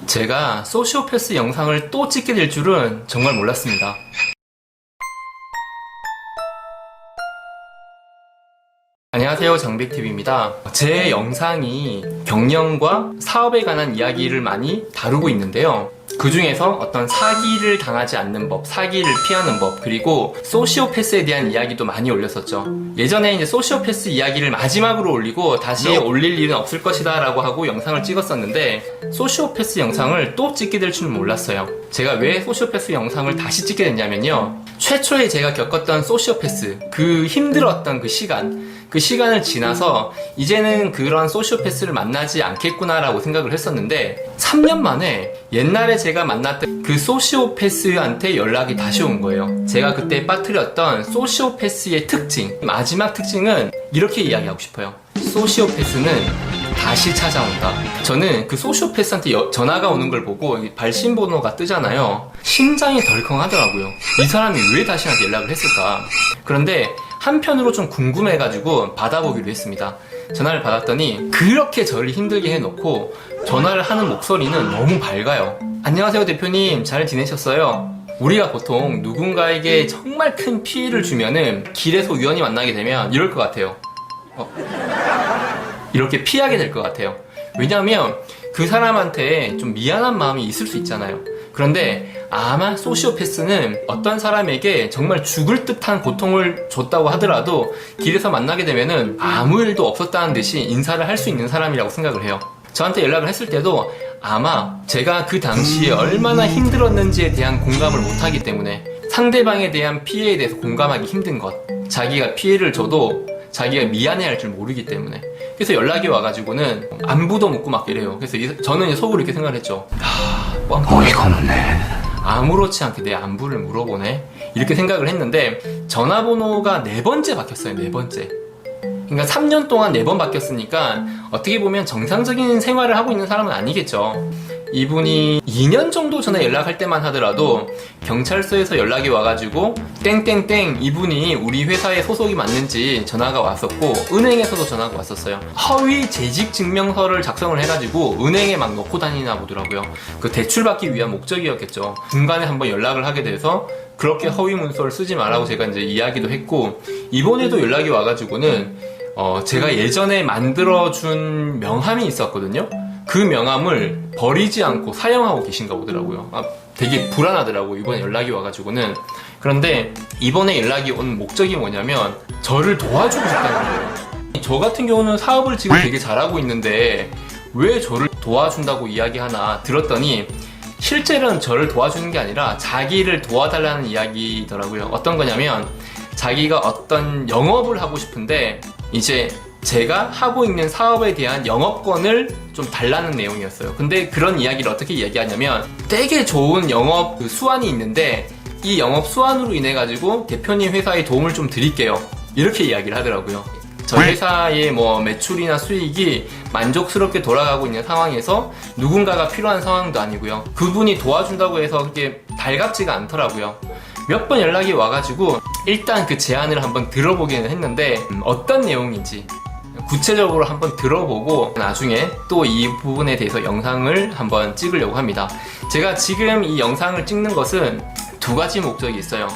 제가 소시오패스 영상을 또 찍게 될 줄은 정말 몰랐습니다. 안녕하세요, 장백TV입니다. 제 영상이 경영과 사업에 관한 이야기를 많이 다루고 있는데요. 그 중에서 어떤 사기를 당하지 않는 법, 사기를 피하는 법, 그리고 소시오패스에 대한 이야기도 많이 올렸었죠. 예전에 이제 소시오패스 이야기를 마지막으로 올리고 다시 올릴 일은 없을 것이다 라고 하고 영상을 찍었었는데, 소시오패스 영상을 또 찍게 될 줄은 몰랐어요. 제가 왜 소시오패스 영상을 다시 찍게 됐냐면요, 최초에 제가 겪었던 소시오패스, 그 힘들었던 그 시간을 지나서 이제는 그런 소시오패스를 만나지 않겠구나 라고 생각을 했었는데, 3년 만에 옛날에 제가 만났던 그 소시오패스한테 연락이 다시 온 거예요. 제가 그때 빠뜨렸던 소시오패스의 특징, 마지막 특징은 이렇게 이야기하고 싶어요. 소시오패스는 다시 찾아온다. 저는 그 소시오패스한테 전화가 오는 걸 보고 발신번호가 뜨잖아요. 심장이 덜컹하더라고요. 이 사람이 왜 다시 나한테 연락을 했을까? 그런데 한편으로 좀 궁금해가지고 받아보기로 했습니다. 전화를 받았더니 그렇게 저를 힘들게 해놓고 전화를 하는 목소리는 너무 밝아요. 안녕하세요 대표님, 잘 지내셨어요? 우리가 보통 누군가에게 정말 큰 피해를 주면은 길에서 우연히 만나게 되면 이럴 것 같아요. 이렇게 피하게 될 것 같아요. 왜냐하면 그 사람한테 좀 미안한 마음이 있을 수 있잖아요. 그런데 아마 소시오패스는 어떤 사람에게 정말 죽을 듯한 고통을 줬다고 하더라도 길에서 만나게 되면은 아무 일도 없었다는 듯이 인사를 할 수 있는 사람이라고 생각을 해요. 저한테 연락을 했을 때도 아마 제가 그 당시에 얼마나 힘들었는지에 대한 공감을 못하기 때문에, 상대방에 대한 피해에 대해서 공감하기 힘든 것, 자기가 피해를 줘도 자기가 미안해할 줄 모르기 때문에, 그래서 연락이 와가지고는 안부도 묻고 막 이래요. 그래서 저는 속으로 이렇게 생각을 했죠. 어이가 없네. 아무렇지 않게 내 안부를 물어보네, 이렇게 생각을 했는데, 전화번호가 4번째 바뀌었어요. 4번째. 그러니까 3년 동안 4번 바뀌었으니까 어떻게 보면 정상적인 생활을 하고 있는 사람은 아니겠죠. 이분이 2년 정도 전에 연락할 때만 하더라도 경찰서에서 연락이 와가지고 땡땡땡 이분이 우리 회사에 소속이 맞는지 전화가 왔었고, 은행에서도 전화가 왔었어요. 허위 재직 증명서를 작성을 해가지고 은행에 막 넣고 다니나 보더라고요. 그 대출받기 위한 목적이었겠죠. 중간에 한번 연락을 하게 돼서 그렇게 허위 문서를 쓰지 말라고 제가 이제 이야기도 했고, 이번에도 연락이 와가지고는 제가 예전에 만들어준 명함이 있었거든요. 그 명함을 버리지 않고 사용하고 계신가 보더라고요. 되게 불안하더라고요, 이번에 연락이 와가지고는. 그런데 이번에 연락이 온 목적이 뭐냐면 저를 도와주고 싶다는 거예요. 저 같은 경우는 사업을 지금 되게 잘하고 있는데 왜 저를 도와준다고 이야기하나 들었더니, 실제로는 저를 도와주는 게 아니라 자기를 도와달라는 이야기더라고요. 어떤 거냐면, 자기가 어떤 영업을 하고 싶은데 이제 제가 하고 있는 사업에 대한 영업권을 좀 달라는 내용이었어요. 근데 그런 이야기를 어떻게 이야기하냐면, 되게 좋은 영업 수완이 있는데 이 영업 수완으로 인해 가지고 대표님 회사에 도움을 좀 드릴게요, 이렇게 이야기를 하더라고요. 저희 회사의 매출이나 수익이 만족스럽게 돌아가고 있는 상황에서 누군가가 필요한 상황도 아니고요. 그분이 도와준다고 해서 그렇게 달갑지가 않더라고요. 몇 번 연락이 와가지고 일단 그 제안을 한번 들어보기는 했는데, 어떤 내용인지 구체적으로 한번 들어보고 나중에 또 이 부분에 대해서 영상을 한번 찍으려고 합니다. 제가 지금 이 영상을 찍는 것은 2가지 목적이 있어요.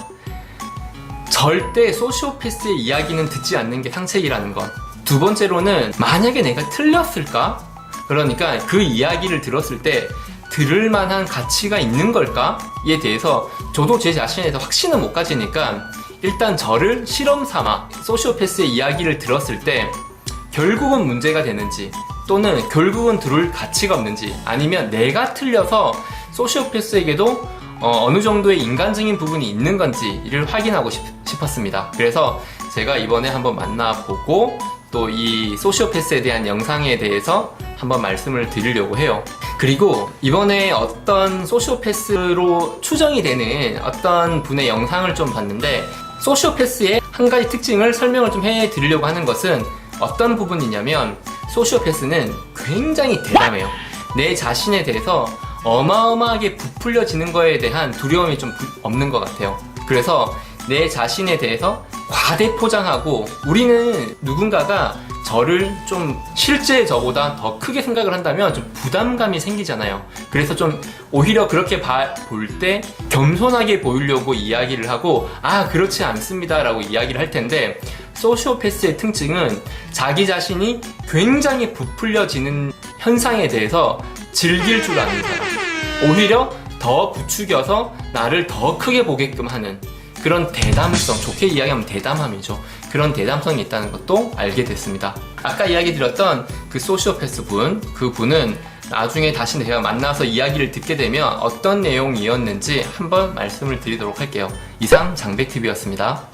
절대 소시오패스의 이야기는 듣지 않는 게 상책이라는 것. 2번째로는 만약에 내가 틀렸을까? 그러니까 그 이야기를 들었을 때 들을 만한 가치가 있는 걸까에 대해서 저도 제 자신에서 확신은 못 가지니까, 일단 저를 실험 삼아 소시오패스의 이야기를 들었을 때 결국은 문제가 되는지, 또는 결국은 들을 가치가 없는지, 아니면 내가 틀려서 소시오패스에게도 어느 정도의 인간적인 부분이 있는 건지를 확인하고 싶었습니다. 그래서 제가 이번에 한번 만나보고 또 이 소시오패스에 대한 영상에 대해서 한번 말씀을 드리려고 해요. 그리고 이번에 어떤 소시오패스로 추정이 되는 어떤 분의 영상을 좀 봤는데, 소시오패스의 한 가지 특징을 설명을 좀 해드리려고 하는 것은 어떤 부분이냐면, 소시오패스는 굉장히 대담해요. 내 자신에 대해서 어마어마하게 부풀려지는 거에 대한 두려움이 좀 없는 것 같아요. 그래서 내 자신에 대해서 과대포장하고, 우리는 누군가가 저를 좀 실제 저보다 더 크게 생각을 한다면 좀 부담감이 생기잖아요. 그래서 좀 오히려 그렇게 볼 때 겸손하게 보이려고 이야기를 하고 그렇지 않습니다 라고 이야기를 할 텐데, 소시오패스의 특징은 자기 자신이 굉장히 부풀려지는 현상에 대해서 즐길 줄 아는 사람, 오히려 더 부추겨서 나를 더 크게 보게끔 하는 그런 대담성, 좋게 이야기하면 대담함이죠. 그런 대담성이 있다는 것도 알게 됐습니다. 아까 이야기 드렸던 그 소시오패스 그분은 나중에 다시 내가 만나서 이야기를 듣게 되면 어떤 내용이었는지 한번 말씀을 드리도록 할게요. 이상 장백TV였습니다.